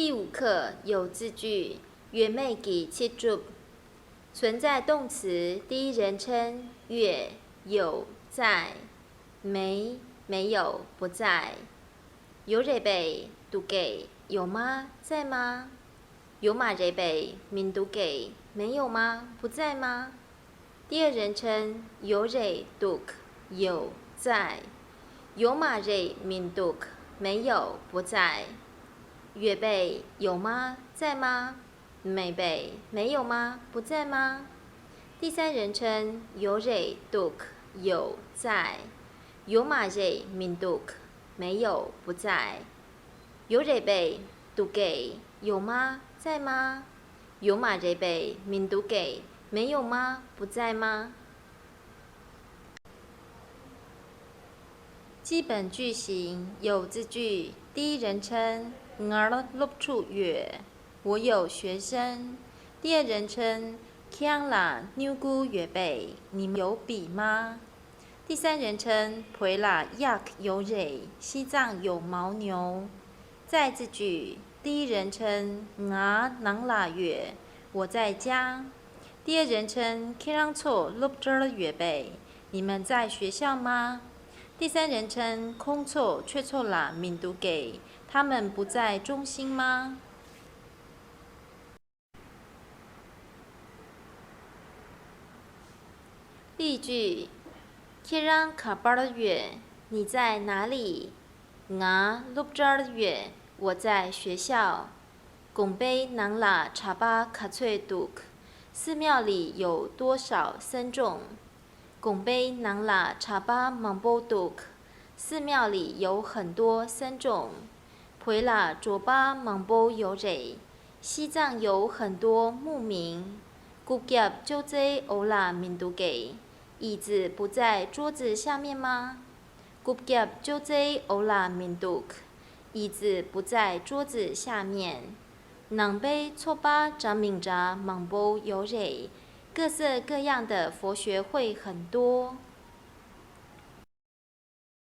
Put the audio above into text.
第5课有字句月妹给切注，存在动词第一人称月有在没有不在。有人被读给有吗在吗？有马人被min读给没有吗不在吗？第二人称有人读有在，有马人min读没有不在。月被有吗在吗？没被没有吗不在吗？第三人称有人读有在，有马人min读没有不在。有人被读给有吗在吗？有马人被min读给没有吗不在吗？基本句型有字句第一人称我录出月，我有学生。第二人称强啦牛姑月贝，你们有笔吗？第三人称陪啦약有蕊，西藏有牦牛。在字句第一人称我能啦月，我在家。第二人称키랑错录着月贝，你们在学校吗？第三人称空错却错啦min读给他们不在中心吗？例句키랑 가bar月，你在哪里？我录着月，我在学校。拱杯囊啦茶巴卡翠读，寺庙里有多少僧众？拱杯囊啦茶巴芒波读，寺庙里有很多僧众。陪啦卓巴芒波有蕊，西藏有很多牧民。古吉就这欧啦min读给，椅子不在桌子下面吗？古吉就这欧啦min读，椅子不在桌子下面。两杯错巴长敏扎芒波有蕊，各色各样的佛学会很多。